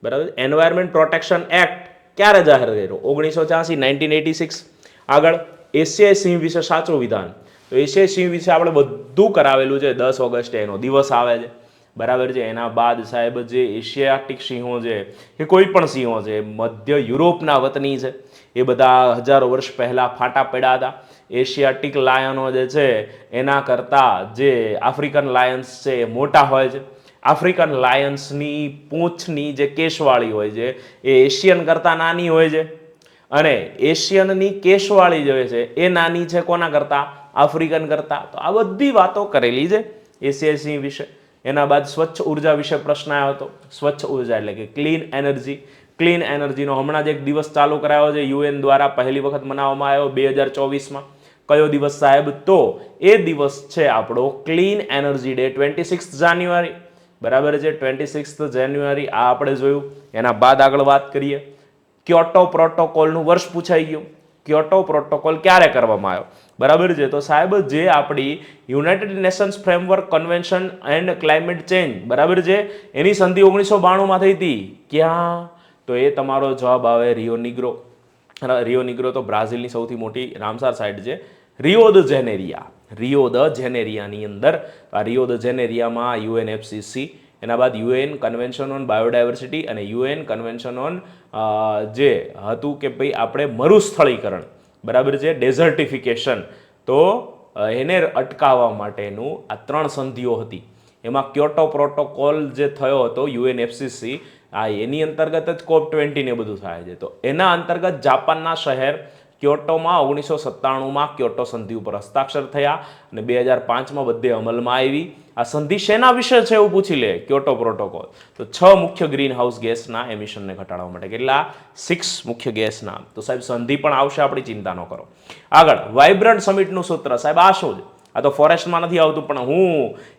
S1: બરાબર. એન્વાયરમેન્ટ પ્રોટેક્શન એક્ટ ક્યારે જાહેર કર્યો? 1986, 1986. આગળ એશિયાઈ સિંહ વિશે સાચું વિધાન. તો એશિયાઈ સિંહ વિશે આપણે બધું કરાવેલું છે. 10 ઓગસ્ટે એનો દિવસ આવે છે, બરાબર છે. એના બાદ સાહેબ જે એશિયાટિક સિંહો છે એ કોઈ પણ સિંહો છે મધ્ય યુરોપના વતની છે, એ બધા હજારો વર્ષ પહેલાં ફાટા પડ્યા હતા. એશિયાટિક લાયનો જે છે એના કરતાં જે આફ્રિકન લાયન્સ છે એ મોટા હોય છે. આફ્રિકન લાયન્સની પૂંછની જે કેશવાળી હોય છે એ એશિયન કરતાં નાની હોય છે, અને એશિયનની કેશવાળી જે છે એ નાની છે કોના કરતાં? આફ્રિકન કરતાં. તો આ બધી વાતો કરેલી છે એશિયાઈ સિંહ વિશે. એના બાદ સ્વચ્છ ઉર્જા વિશે પ્રશ્ન આવ્યો હતો. સ્વચ્છ ઉર્જા એટલે કે ક્લીન એનર્જી. ક્લીન એનર્જીનો હમણાં જ એક દિવસ ચાલુ કરાયો છે, યુએન દ્વારા પહેલી વખત મનાવવામાં આવ્યો 2024માં. કયો દિવસ સાહેબ? તો એ દિવસ છે આપણો ક્લીન એનર્જી ડે, 26 જાન્યુઆરી, બરાબર છે. 26 જાન્યુઆરી આ આપણે જોયું. એના બાદ આગળ વાત કરીએ. ક્યોટો પ્રોટોકોલનું વર્ષ પૂછાઈ ગયું. ક્યોટો પ્રોટોકોલ ક્યારે કરવામાં આવ્યો? બરાબર છે. તો સાહેબ જે આપણી United Nations framework convention and climate change, બરાબર છે, એની સંધિ 1992માં થઈ હતી. ક્યાં? તો એ તમારો જવાબ આવે રિયો નિગ્રો. રિયો નિગ્રો તો બ્રાઝિલની સૌથી મોટી રામસાર સાઇટ છે. રિયો દ જેનેરિયાની અંદર, આ રિયો દ જેનેરિયામાં યુએનએફસીસી, એના બાદ યુએન કન્વેન્શન ઓન બાયોડાયવર્સિટી અને યુએન કન્વેન્શન ઓન જે હતું કે ભાઈ આપણે મરુસ્થળીકરણ, બરાબર છે, ડેઝર્ટિફિકેશન, તો એને અટકાવવા માટેનું આ 3 સંધિઓ હતી. એમાં ક્યોટો પ્રોટોકોલ જે થયો હતો યુએનએફસીસી, એની અંતર્ગત જ COP20 ને બધું થાય છે. તો એના અંતર્ગત જાપાનના શહેર ક્યોટોમાં 1997માં ક્યોટો સંધિ ઉપર હસ્તાક્ષર થયા અને 2005માં બધે અમલમાં આવી. આ સંધિ શેના વિશે છે એવું પૂછી લે. ક્યોટો પ્રોટોકોલ તો 6 મુખ્ય ગ્રીન હાઉસ ગેસના એમિશનને ઘટાડવા માટે. કેટલા? 6 મુખ્ય ગેસના. તો સાહેબ સંધિ પણ આવશે, આપણી ચિંતા ન કરો. આગળ વાઇબ્રન્ટ સમિટનું સૂત્ર. સાહેબ આ શું છે? આ તો ફોરેસ્ટમાં નથી આવતું, પણ હું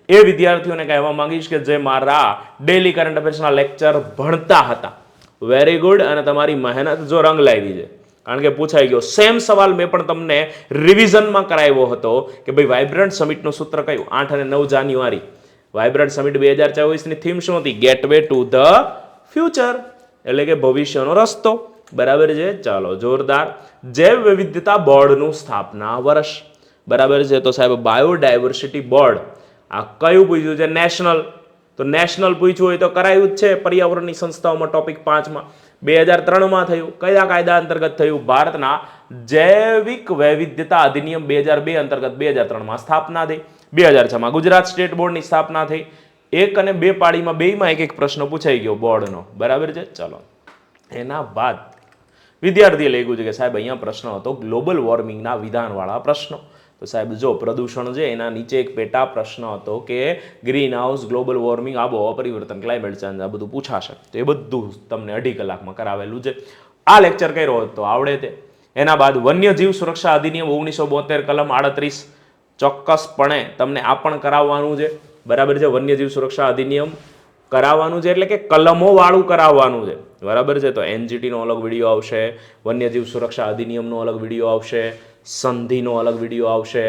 S1: એ વિદ્યાર્થીઓને કહેવા માંગીશ કે જે મારા ડેલી કરંટ અફેર્સના લેક્ચર ભણતા હતા, વેરી ગુડ, અને તમારી મહેનત જો રંગ લાવી છે. કારણ કે પૂછાઈ ગયો સેમ સવાલ મેં પણ તમને રિવિઝનમાં કરાવ્યો હતો કે ભાઈ વાઇબ્રન્ટ સમિટનું સૂત્ર કયું? 8 અને 9 જાન્યુઆરી. વાઇબ્રન્ટ સમિટ 2024ની થીમ શું હતી? ગેટવે ટુ ધ ફ્યુચર, એટલે કે ભવિષ્યનો રસ્તો, બરાબર છે. ચાલો, જોરદાર. જૈવ વિવિધતા બોર્ડનું સ્થાપના વર્ષ, બરાબર છે. તો સાહેબ બાયોડાયવર્સિટી બોર્ડ આ કયું પૂછ્યું છે? નેશનલ. તો નેશનલ પૂછ્યું હોય તો કરાયું જ છે પર્યાવરણની સંસ્થાઓમાં ટોપિક 5માં. 2003માં થયું. કયા કાયદા અંતર્ગત થયું? ભારતના જૈવિક વૈવિધ્યતા અધિનિયમ 2002 અંતર્ગત 2003માં સ્થાપના થઈ. 2006માં ગુજરાત સ્ટેટ બોર્ડની સ્થાપના થઈ. 1 અને 2 પાળીમાં બેયમાં એક પ્રશ્ન પૂછાઈ ગયો બોર્ડનો, બરાબર છે. ચલો, એના બાદ વિદ્યાર્થીએ લખ્યું છે કે સાહેબ અહીંયા પ્રશ્ન હતો ગ્લોબલ વોર્મિંગના વિધાનવાળા પ્રશ્નો. તો સાહેબ જો પ્રદૂષણ છે એના નીચે એક પેટા પ્રશ્ન હતો કે ગ્રીન હાઉસ, ગ્લોબલ વોર્મિંગ, આબોહવા પરિવર્તન, ક્લાઇમેટ ચેન્જ, આ બધું પૂછાશે. તો એ બધું તમને 2.5 કલાકમાં કરાવેલું છે. આ લેક્ચર કર્યો હોત તો આવડે તે. એના બાદ વન્યજીવ સુરક્ષા અધિનિયમ 1972 કલમ 38 ચોક્કસપણે તમને આ પણ કરાવવાનું છે. બરાબર છે. વન્યજીવ સુરક્ષા અધિનિયમ કરાવવાનું છે એટલે કે કલમો વાળું કરાવવાનું છે, બરાબર છે. તો એનજીટીનો અલગ વિડીયો આવશે, વન્યજીવ સુરક્ષા અધિનિયમનો અલગ વિડીયો આવશે, સંધિનો અલગ વિડીયો આવશે,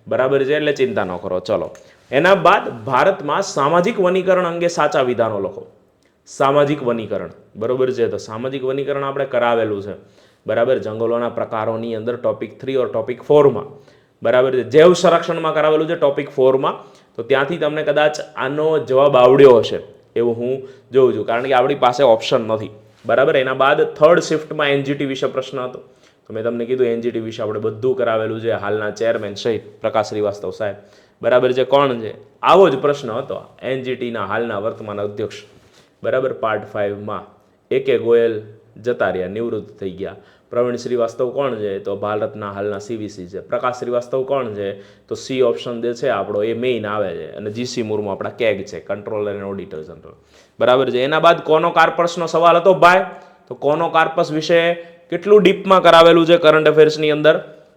S1: બરાબર છે. એટલે ચિંતા ન કરો. ચલો, એના બાદ ભારતમાં સામાજિક વનીકરણ અંગે સાચા વિધાનો લખો. સામાજિક વનીકરણ, બરોબર છે. તો સામાજિક વનીકરણ આપણે કરાવેલું છે, બરાબર. જંગલોના પ્રકારોની અંદર ટોપિક 3 ઓર ટોપિક 4માં, બરાબર છે. જૈવ સંરક્ષણમાં કરાવેલું છે ટોપિક 4માં. તો ત્યાંથી તમને કદાચ આનો જવાબ આવડ્યો હશે એવું હું જોઉં છું, કારણ કે આપણી પાસે ઓપ્શન નથી, બરાબર. એના બાદ થર્ડ શિફ્ટમાં એનજીટી વિશે પ્રશ્ન હતો. તો મેં તમને કીધું એનજીટી વિશે આપણે બધું કરાવેલું છે, હાલના ચેરમેન સહિત પ્રકાશ શ્રીવાસ્તવ સાહેબ, બરાબર છે. કોણ છે? આવો જ પ્રશ્ન હતો એનજીટીના હાલના વર્તમાન અધ્યક્ષ, બરાબર. પાર્ટ 5માં AK ગોયલ જતા રહ્યા, નિવૃત્ત થઈ ગયા. પ્રવીણ શ્રીવાસ્તવ કોણ છે? તો ભારતના હાલના CVC છે. પ્રકાશ શ્રીવાસ્તવ કોણ છે? તો સી ઓપ્શન જે છે આપણો એ મેઇન આવે છે. અને GC મુર્મુ આપણા કેગ છે, કંટ્રોલર એન્ડ ઓડિટર જનરલ, બરાબર છે. એના બાદ કોનો કાર્પસનો સવાલ હતો ભાઈ. તો કોનો કાર્પસ વિશે કેટલું ડીપમાં કરાવેલું છે કરંટ અફેર્સની અંદર,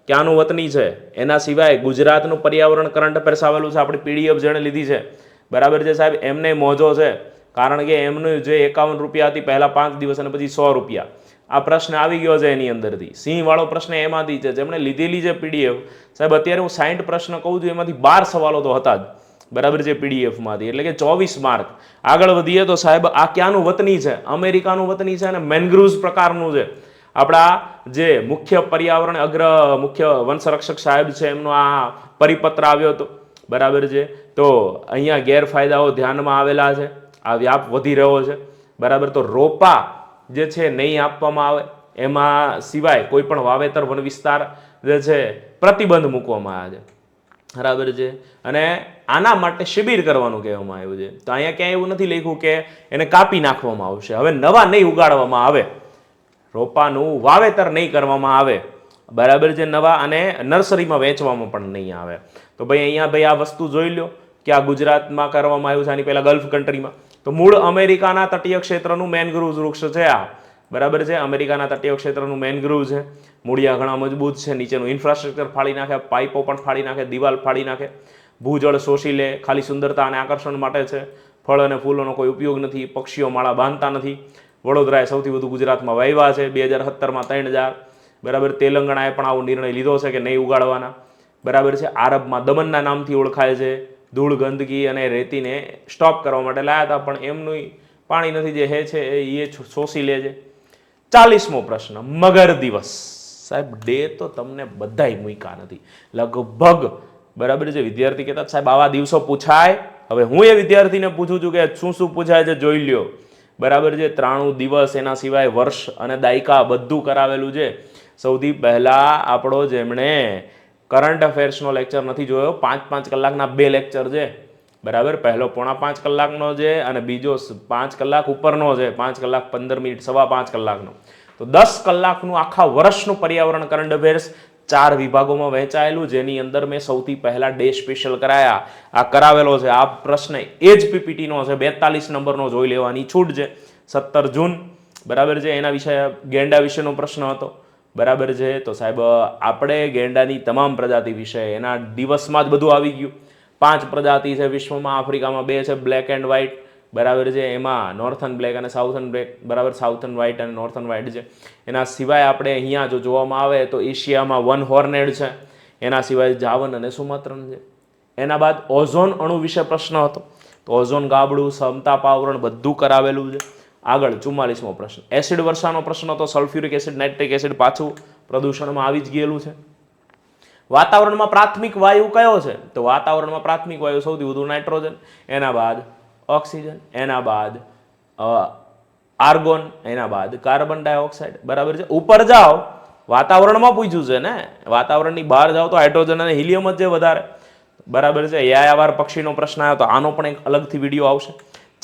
S1: ક્યાંનું વતની છે. એના સિવાય ગુજરાતનું પર્યાવરણ કરંટ અફેર્સ આવેલું છે, આપણી PDF જેણે લીધી છે, બરાબર છે સાહેબ. એમને મોજો છે, કારણ કે એમનું જે 51 રૂપિયા હતી પહેલા 5 દિવસ અને પછી 100 રૂપિયા, આ પ્રશ્ન આવી ગયો છે એની અંદરથી. સિંહ વાળો પ્રશ્ન એમાંથી છે, જેમણે લીધેલી છે PDF સાહેબ. અત્યારે હું 60 પ્રશ્ન કહું છું, એમાંથી 12 સવાલો તો હતા જ, બરાબર છે, PDFમાંથી, એટલે કે 24 માર્ક. આગળ વધીએ તો સાહેબ આ ક્યાંનું વતની છે? અમેરિકાનું વતની છે અને મેનગ્રુવ્સ પ્રકારનું છે. આપણા જે મુખ્ય પર્યાવરણ મુખ્ય વન સંરક્ષક સાહેબ છે, એમનો આ પરિપત્ર આવ્યો હતો, બરાબર છે. તો અહીંયા ગેરફાયદાઓ ધ્યાનમાં આવેલા છે, આ વ્યાપ વધી રહ્યો છે, બરાબર. તો રોપા જે છે નહીં આપવામાં આવે, એમાં સિવાય કોઈ પણ વાવેતર વન વિસ્તાર જે છે પ્રતિબંધ મૂકવામાં આવે છે, બરાબર છે. અને આના માટે શિબિર કરવાનું કહેવામાં આવ્યું છે. તો અહીંયા ક્યાંય એવું નથી લખ્યું કે એને કાપી નાખવામાં આવશે. હવે નવા નહીં ઉગાડવામાં આવે, રોપાનું વાવેતર નહીં કરવામાં આવે, બરાબર છે, નવા, અને નર્સરીમાં વેચવામાં પણ નહીં આવે. તો ભાઈ અહીંયા ભાઈ આ વસ્તુ જોઈ લો કે આ ગુજરાતમાં કરવામાં આવ્યું છે, આની પહેલા ગલ્ફ કન્ટ્રીમાં. તો મૂળ અમેરિકાના તટીય ક્ષેત્રનું મેનગ્રુવ વૃક્ષ છે આ, બરાબર છે. અમેરિકાના તટીય ક્ષેત્રનું મેનગ્રુવ છે. મૂળિયા ઘણા મજબૂત છે, નીચેનું ઇન્ફ્રાસ્ટ્રક્ચર ફાડી નાખે, પાઇપો પણ ફાડી નાખે, દિવાલ ફાડી નાખે, ભૂજળ શોષી લે, ખાલી સુંદરતા અને આકર્ષણ માટે છે. ફળ અને ફૂલોનો કોઈ ઉપયોગ નથી, પક્ષીઓ માળા બાંધતા નથી. વડોદરાએ સૌથી વધુ ગુજરાતમાં વાવ્યા છે, 2017માં 3000, બરાબર. તેલંગાણાએ પણ આવો નિર્ણય લીધો છે કે નહીં ઉગાડવાના, બરાબર છે. આરબમાં દમનના નામથી ઓળખાય છે. ધૂળ, ગંદકી અને રેતીને સ્ટોપ કરવા માટે લાયા હતા, પણ એમનું પાણી નથી, જે હે છે એ શોષી લે છે. 40મો પ્રશ્ન, મગર દિવસ. સાહેબ ડે તો તમને બધાય મૂક્યા નથી લગભગ, બરાબર છે. વિદ્યાર્થી કહેતા સાહેબ આવા દિવસો પૂછાય. હવે હું એ વિદ્યાર્થીને પૂછું છું કે શું શું પૂછાય છે જોઈ લ્યો, બરાબર છે. 93 દિવસ, એના સિવાય વર્ષ અને દાયકા બધું કરાવેલું છે. સૌથી પહેલા આપણો જેમણે કરંટ અફેર્સનો લેક્ચર નથી જોયો, 5-5 કલાકના 2 લેક્ચર છે, બરાબર. પહેલો 4.5 કલાકનો છે અને બીજો 5 કલાક ઉપરનો છે, 5 કલાક 15 મિનિટ, 5.25 કલાકનો. તો 10 કલાકનું આખા વર્ષનું પર્યાવરણ કરંટ અફેર્સ 4 વિભાગોમાં વહેંચાયેલું, જેની અંદર મેં સૌથી પહેલા ડે સ્પેશિયલ કરાવેલો છે. આ પ્રશ્ન એ જ PPTનો છે, 42 નંબરનો જોઈ લેવાની છૂટ છે, 17 જૂન, બરાબર છે. એના વિશે ગેંડા વિશેનો પ્રશ્ન હતો, બરાબર છે. તો સાહેબ આપણે ગેંડાની તમામ પ્રજાતિ વિશે એના દિવસમાં જ બધું આવી ગયું. 5 પ્રજાતિ છે વિશ્વમાં, આફ્રિકામાં 2 છે, બ્લેક એન્ડ વ્હાઇટ, બરાબર છે. એમાં નોર્થન બ્લેક અને સાઉથન બ્લેક, બરાબર, સાઉથન વ્હાઇટ અને નોર્થન વ્હાઇટ છે. એના સિવાય આપણે અહીંયા જો જોવામાં આવે તો એશિયામાં 1 હોર્નેડ છે, એના સિવાય જાવન અને સુમાત્રન છે. એના બાદ ઓઝોન અણુ વિશે પ્રશ્ન હતો, તો ઓઝોન ગાબડું, સમતા પાવરણ બધું કરાવેલું છે. આગળ 44મો પ્રશ્ન, એસિડ વર્ષાનો પ્રશ્ન હતો. સલ્ફ્યુરિક એસિડ, નાઇટ્રિક એસિડ પાછું પ્રદૂષણમાં આવી જ ગયેલું છે. વાતાવરણમાં પ્રાથમિક વાયુ કયો છે? તો વાતાવરણમાં પ્રાથમિક વાયુ સૌથી વધુ નાઇટ્રોજન, એના બાદ ઓક્સિજન, એના બાદ આર્ગોન, એના બાદ કાર્બન ડાયોક્સાઇડ, બરાબર છે. ઉપર જાઓ, વાતાવરણમાં પૂછ્યું છે ને, વાતાવરણની બહાર જાઓ તો હાઇડ્રોજન અને હિલિયમ જ છે વધારે, બરાબર છે. યાયાવાર પક્ષીનો પ્રશ્ન આવ્યો, તો આનો પણ એક અલગથી વિડીયો આવશે.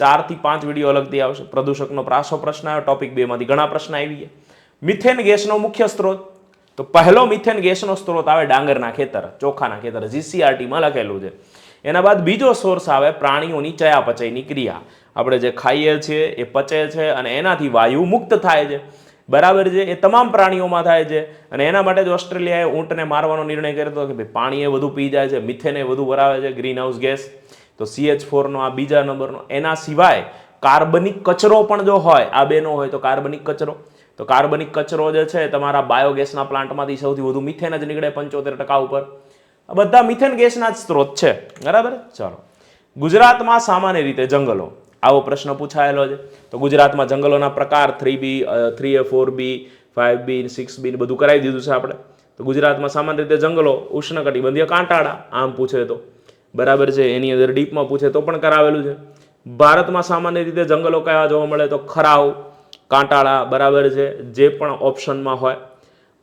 S1: 4 થી 5 વિડીયો અલગથી આવશે. પ્રદૂષકનો પ્રાસો પ્રશ્ન આવ્યો, ટોપિક 2 માંથી ઘણા પ્રશ્ન આવી ગયા. મિથેન ગેસનો મુખ્ય સ્ત્રોત, તો પહેલો મિથેન ગેસનો સ્ત્રોત આવે ડાંગરના ખેતર, ચોખાના ખેતર, GCRTમાં લખેલું છે. એના બાદ બીજો સોર્સ આવે પ્રાણીઓની ચયાપચયની ક્રિયા, આપણે જે ખાઈએ છીએ એ પચે છે અને એનાથી વાયુ મુક્ત થાય છે, બરાબર છે. એ તમામ પ્રાણીઓમાં થાય છે અને એના માટે જ ઓસ્ટ્રેલિયાએ ઊંટને મારવાનો નિર્ણય કર્યો હતો કે ભાઈ પાણી એ વધુ પી જાય છે, મિથેન એ વધુ ભરાવે છે, ગ્રીન હાઉસ ગેસ. તો CH4 નો આ બીજા નંબરનો. એના સિવાય કાર્બનિક કચરો પણ જો હોય, આ બે નો હોય તો કાર્બનિક કચરો. તો કાર્બનિક કચરો જે છે તમારા બાયોગેસના પ્લાન્ટમાંથી સૌથી વધુ મિથેન જ નીકળે 75% ઉપર. આ બધા મિથેન ગેસના જ સ્ત્રોત છે, બરાબર. ચાલો, ગુજરાતમાં સામાન્ય રીતે જંગલો, આવો પ્રશ્ન પૂછાયેલો છે. તો ગુજરાતમાં જંગલોના પ્રકાર 3B, 3A, 4B, 5B, 6B બધું કરાવી દીધું છે આપણે. તો ગુજરાતમાં સામાન્ય રીતે જંગલો, ઉષ્ણકટિબંધીય કાંટાળા, આમ પૂછે તો બરાબર છે. એની અંદર ડીપમાં પૂછે તો પણ કરાવેલું છે. ભારતમાં સામાન્ય રીતે જંગલો કયા જોવા મળે તો ખરાવ, કાંટાળા, બરાબર છે, જે પણ ઓપ્શનમાં હોય.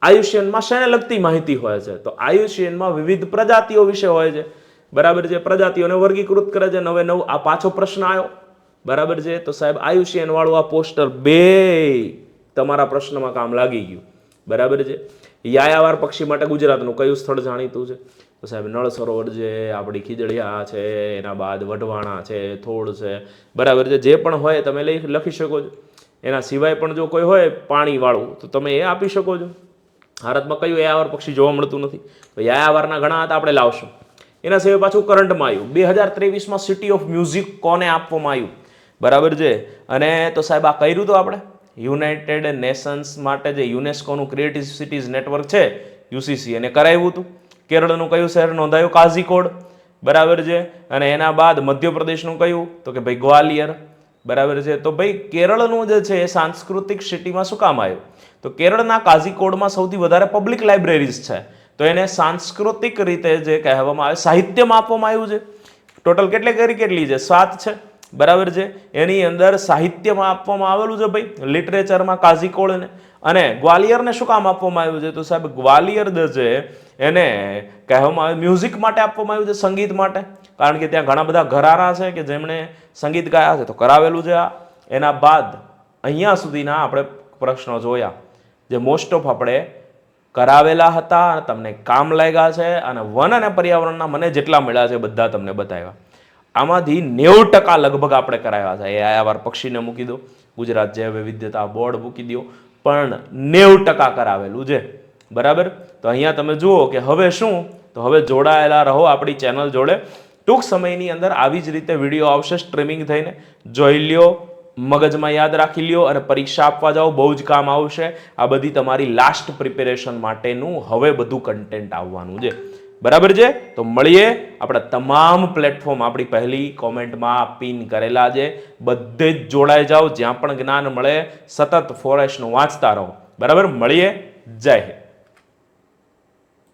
S1: આયુષ્યનમાં શેને લગતી માહિતી હોય છે તો આયુષ્યનમાં વિવિધ પ્રજાતિઓ વિશે હોય છે, બરાબર છે. પ્રજાતિઓને વર્ગીકૃત કરે છે. 9 આ પાછો પ્રશ્ન આવ્યો, બરાબર છે. તો સાહેબ આયુષ્યન વાળું આ પોસ્ટર બે તમારા પ્રશ્નમાં કામ લાગી ગયું, બરાબર છે. યાયાવાર પક્ષી માટે ગુજરાતનું કયું સ્થળ જાણીતું છે તો સાહેબ નળ સરોવર છે, આપણી ખીજડીયા છે, એના બાદ વઢવાણા છે, થોડ છે, બરાબર છે. જે પણ હોય તમે લખી શકો છો. એના સિવાય પણ જો કોઈ હોય પાણી વાળું તો તમે એ આપી શકો છો. ભારતમાં કયું યાયાવાર પક્ષી જોવા મળતું નથી તો યાયાવારના ઘણા હતા, આપણે લાવશું. એના સિવાય પાછું કરંટમાં આવ્યું 2023માં સિટી ઓફ મ્યુઝિક કોને આપવામાં આવ્યું, બરાબર છે. અને તો સાહેબ આ કર્યું તો આપણે યુનાઇટેડ નેશન્સ માટે જે યુનેસ્કોનું ક્રિએટિવ સિટીઝ નેટવર્ક છે UCC એને કરાવ્યું હતું. કેરળનું કયું શહેર નોંધાયું કાઝીકોડ, બરાબર છે. અને એના બાદ મધ્યપ્રદેશનું કયું તો કે ભાઈ ગ્વાલિયર, બરાબર છે. તો ભાઈ કેરળનું જે છે એ સાંસ્કૃતિક સિટીમાં શું કામ આવ્યું તો કેરળના કાઝીકોડમાં સૌથી વધારે પબ્લિક લાઇબ્રેરીઝ છે તો એને સાંસ્કૃતિક રીતે જે કહેવામાં આવે સાહિત્યમાં આપવામાં આવ્યું છે. ટોટલ કેટલી છે 7 છે, બરાબર છે. એની અંદર સાહિત્યમાં આપવામાં આવેલું છે ભાઈ, લિટરેચરમાં કાઝીકોડને. અને ગ્વાલિયરને શું કામ આપવામાં આવ્યું છે તો સાહેબ ગ્વાલિયર જે છે એને કહેવામાં આવે મ્યુઝિક માટે આપવામાં આવ્યું છે, સંગીત માટે. કારણ કે ત્યાં ઘણા બધા ઘરારા છે કે જેમણે સંગીત ગાયા છે તો કરાવેલું છે આ. એના બાદ અહીંયા સુધીના આપણે પ્રશ્નો જોયા જે મોસ્ટ ઓફ આપણે કરાવેલા હતા અને તમને કામ લાગ્યા છે. અને વન અને પર્યાવરણના મને જેટલા મળ્યા છે બધા તમને બતાવ્યા. આમાંથી 90% લગભગ આપણે કરાવ્યા છે. એ યાયાવાર પક્ષીને મૂકી દો, ગુજરાત જૈવ વિવિધતા બોર્ડ મૂકી દો, પણ 90% કરાવેલું છે, બરાબર. તો અહીંયા તમે જુઓ કે હવે શું તો હવે જોડાયેલા રહો આપણી ચેનલ જોડે. ટૂંક સમયની અંદર આવી જ રીતે વિડીયો આવશે સ્ટ્રીમિંગ થઈને, જોઈ લ્યો, મગજમાં યાદ રાખી લ્યો અને પરીક્ષા આપવા જાઓ, બહુ જ કામ આવશે. આ બધી તમારી લાસ્ટ પ્રિપેરેશન માટેનું હવે બધું કન્ટેન્ટ આવવાનું છે, બરાબર છે. તો મળીએ. આપણે તમામ પ્લેટફોર્મ આપણી પહેલી કોમેન્ટમાં પિન કરેલા છે, બધે જ જોડાઈ જાઓ. જ્યાં પણ જ્ઞાન મળે સતત ફોરેસ્ટનું વાંચતા રહો, બરાબર. મળીએ. જય હિન્દ.